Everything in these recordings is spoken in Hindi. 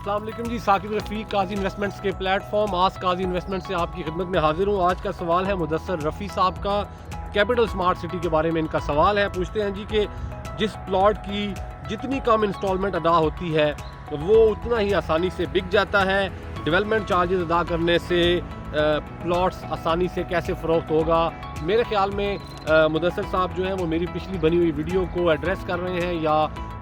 अस्सलाम वालेकुम जी, साकिब रफ़ीक काजी इन्वेस्टमेंट्स के प्लेटफॉर्म आज काजी इन्वेस्टमेंट से आपकी खिदमत में हाजिर हूँ। आज का सवाल है मुदस्सर रफ़ी साहब का, कैपिटल स्मार्ट सिटी के बारे में इनका सवाल है। पूछते हैं जी कि जिस प्लॉट की जितनी कम इंस्टॉलमेंट अदा होती है वो उतना ही आसानी से बिक जाता है। डेवलपमेंट चार्जेस अदा करने से प्लॉट्स आसानी से कैसे फ़रोख्त होगा? मेरे ख़्याल में मुदस्सर साहब जो है वो मेरी पिछली बनी हुई वीडियो को एड्रेस कर रहे हैं या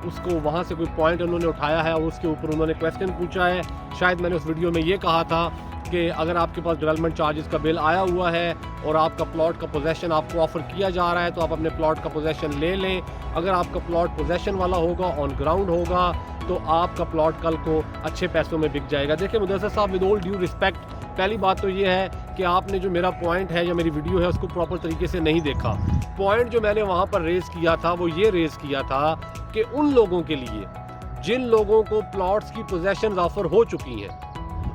उसको वहाँ से कोई पॉइंट उन्होंने उठाया है और उसके ऊपर उन्होंने क्वेश्चन पूछा है। शायद मैंने उस वीडियो में ये कहा था कि अगर आपके पास डेवलपमेंट चार्जेस का बिल आया हुआ है और आपका प्लॉट का पोजेसन आपको ऑफ़र किया जा रहा है तो आप अपने प्लॉट का पोजेसन ले लें। अगर आपका प्लॉट पोजेसन वाला होगा, ऑन ग्राउंड होगा, तो आपका प्लॉट कल को अच्छे पैसों में बिक जाएगा। देखिए मुदस्सर साहब, विद ऑल ड्यू रिस्पेक्ट, पहली बात तो ये है कि आपने जो मेरा पॉइंट है या मेरी वीडियो है उसको प्रॉपर तरीके से नहीं देखा। पॉइंट जो मैंने वहाँ पर रेज़ किया था वो ये रेज़ किया था कि उन लोगों के लिए जिन लोगों को प्लॉट्स की पोजेशन ऑफ़र हो चुकी हैं,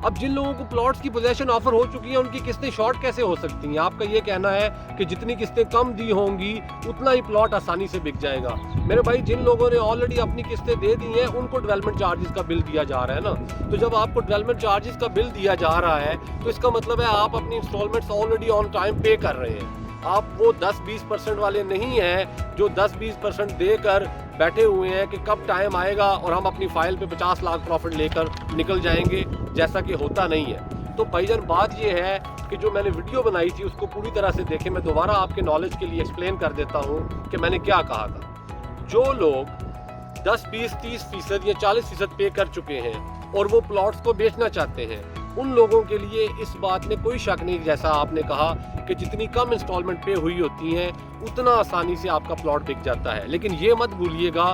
अब जिन लोगों को प्लॉट्स की पोजेसन ऑफर हो चुकी है उनकी किस्तें शॉर्ट कैसे हो सकती हैं? आपका ये कहना है कि जितनी किस्तें कम दी होंगी उतना ही प्लॉट आसानी से बिक जाएगा। मेरे भाई, जिन लोगों ने ऑलरेडी अपनी किस्तें दे दी हैं उनको डेवलपमेंट चार्जेस का बिल दिया जा रहा है ना। तो जब आपको डेवलपमेंट चार्जेस का बिल दिया जा रहा है तो इसका मतलब है आप अपनी इंस्टॉलमेंट्स ऑलरेडी ऑन टाइम पे कर रहे हैं। आप वो 10-20% वाले नहीं हैं जो 10-20% देकर बैठे हुए हैं कि कब टाइम आएगा और हम अपनी फाइल पे 50 लाख प्रॉफिट लेकर निकल जाएंगे, जैसा कि होता नहीं है। तो भाईजान, बात ये है कि जो मैंने वीडियो बनाई थी उसको पूरी तरह से देखें। मैं दोबारा आपके नॉलेज के लिए एक्सप्लेन कर देता हूँ कि मैंने क्या कहा था। जो लोग 10-20-30% या 40% पे कर चुके हैं और वो प्लॉट्स को बेचना चाहते हैं, उन लोगों के लिए इस बात में कोई शक नहीं, जैसा आपने कहा कि जितनी कम इंस्टॉलमेंट पे हुई होती हैं उतना आसानी से आपका प्लॉट बिक जाता है। लेकिन ये मत भूलिएगा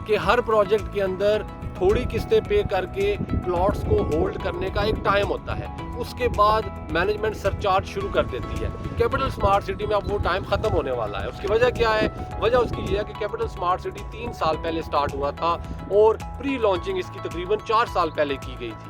कि हर प्रोजेक्ट के अंदर थोड़ी किस्तें पे करके प्लॉट्स को होल्ड करने का एक टाइम होता है, उसके बाद मैनेजमेंट सरचार्ज शुरू कर देती है। कैपिटल स्मार्ट सिटी में अब वो टाइम ख़त्म होने वाला है। उसकी वजह क्या है? वजह उसकी ये है कि कैपिटल स्मार्ट सिटी 3 साल पहले स्टार्ट हुआ था और प्री लॉन्चिंग इसकी तकरीबन 4 साल पहले की गई थी।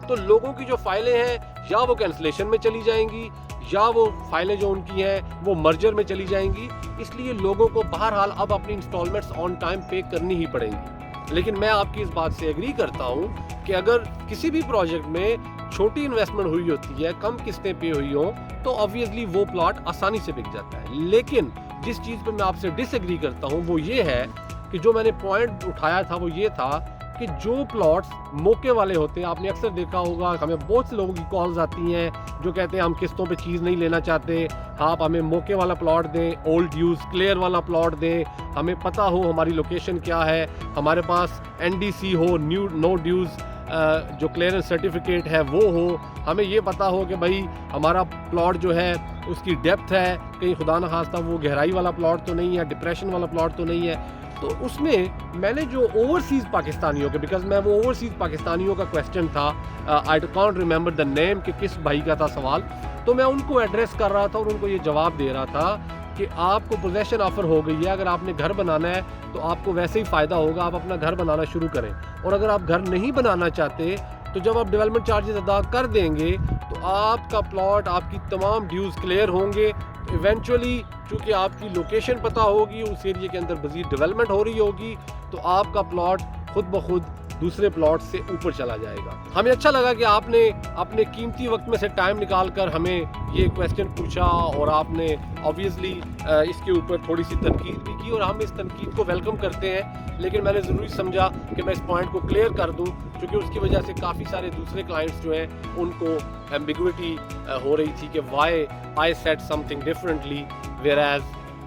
तो लोगों की जो फाइलें हैं या वो कैंसलेशन में चली जाएंगी या वो फाइलें जो उनकी हैं वो मर्जर में चली जाएंगी। इसलिए लोगों को बहरहाल अब अपनी इंस्टॉलमेंट्स ऑन टाइम पे करनी ही पड़ेंगी। लेकिन मैं आपकी इस बात से एग्री करता हूँ कि अगर किसी भी प्रोजेक्ट में छोटी इन्वेस्टमेंट हुई होती है, कम किस्तें पे हुई हों, तो ऑब्वियसली वो प्लॉट आसानी से बिक जाता है। लेकिन जिस चीज़ पर मैं आपसे डिसएग्री करता हूँ वो ये है कि जो मैंने पॉइंट उठाया था वो ये था कि जो प्लॉट्स मौके वाले होते हैं, आपने अक्सर देखा होगा, हमें बहुत से लोगों की कॉल्स आती हैं जो कहते हैं हम किस्तों पे चीज़ नहीं लेना चाहते, आप हमें मौके वाला प्लॉट दें, ओल्ड यूज़ क्लियर वाला प्लॉट दें, हमें पता हो हमारी लोकेशन क्या है, हमारे पास NDC हो, न्यू नो ड्यूज़ जो क्लियरेंस सर्टिफिकेट है वो हो, हमें ये पता हो कि भाई हमारा प्लॉट जो है उसकी डेप्थ है, कहीं खुदा न खास्ता वो गहराई वाला प्लॉट तो नहीं है, डिप्रेशन वाला प्लॉट तो नहीं है। तो उसमें मैंने जो ओवरसीज़ पाकिस्तानियों के, बिकॉज मैं वो ओवरसीज़ पाकिस्तानियों का क्वेश्चन था, I can't remember the name कि किस भाई का था सवाल, तो मैं उनको एड्रेस कर रहा था और उनको ये जवाब दे रहा था कि आपको पोजेसन ऑफर हो गई है, अगर आपने घर बनाना है तो आपको वैसे ही फ़ायदा होगा, आप अपना घर बनाना शुरू करें। और अगर आप घर नहीं बनाना चाहते तो जब आप डेवलपमेंट चार्जेस अदा कर देंगे तो आपका प्लॉट, आपकी तमाम ड्यूज़ क्लियर होंगे। इवेंचुअली चूँकि आपकी लोकेशन पता होगी, उस एरिया के अंदर मज़ीद डेवलपमेंट हो रही होगी, तो आपका प्लॉट खुद ब खुद दूसरे प्लॉट से ऊपर चला जाएगा। हमें अच्छा लगा कि आपने अपने कीमती वक्त में से टाइम निकाल कर हमें ये क्वेश्चन पूछा और आपने ऑब्वियसली इसके ऊपर थोड़ी सी तनकीद भी की और हम इस तनकीद को वेलकम करते हैं। लेकिन मैंने ज़रूरी समझा कि मैं इस पॉइंट को क्लियर कर दूं, क्योंकि उसकी वजह से काफ़ी सारे दूसरे क्लाइंट्स जो हैं उनको एम्बिग्विटी हो रही थी कि why I said something differently whereas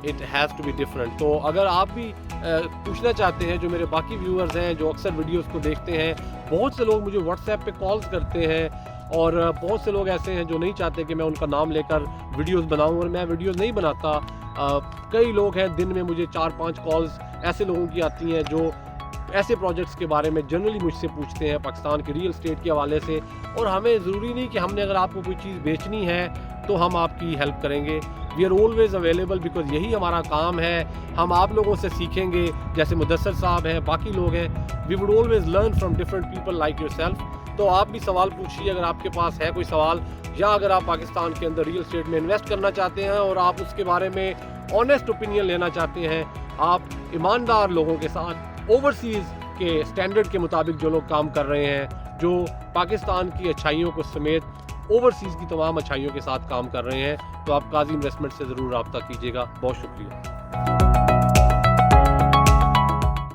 it has to be different. तो अगर आप भी पूछना चाहते हैं, जो मेरे बाकी व्यूअर्स हैं जो अक्सर वीडियोस को देखते हैं, बहुत से लोग मुझे व्हाट्सएप पे कॉल्स करते हैं और बहुत से लोग ऐसे हैं जो नहीं चाहते कि मैं उनका नाम लेकर वीडियोस बनाऊं और मैं वीडियोस नहीं बनाता। कई लोग हैं, दिन में मुझे 4-5 कॉल्स ऐसे लोगों की आती हैं जो ऐसे प्रोजेक्ट्स के बारे में जनरली मुझसे पूछते हैं पाकिस्तान के रियल एस्टेट के हवाले से। और हमें ज़रूरी नहीं कि हमने अगर आपको कोई चीज़ बेचनी है तो हम आपकी हेल्प करेंगे। We are always available, because यही हमारा काम है। हम आप लोगों से सीखेंगे, जैसे मुदस्सर साहब हैं, बाकी लोग हैं। We would always learn from different people like yourself. तो आप भी सवाल पूछिए अगर आपके पास है कोई सवाल, या अगर आप पाकिस्तान के अंदर रियल एस्टेट में इन्वेस्ट करना चाहते हैं और आप उसके बारे में ऑनेस्ट ओपिनियन लेना चाहते हैं, आप ईमानदार लोगों के साथ ओवरसीज़ के स्टैंडर्ड के मुताबिक जो लोग काम कर रहे हैं जो पाकिस्तान की अच्छाइयों को समेत ओवरसीज़ की तमाम अच्छाइयों के साथ काम कर रहे हैं। तो आप काजी इन्वेस्टमेंट से ज़रूर रब्ता कीजिएगा। बहुत शुक्रिया।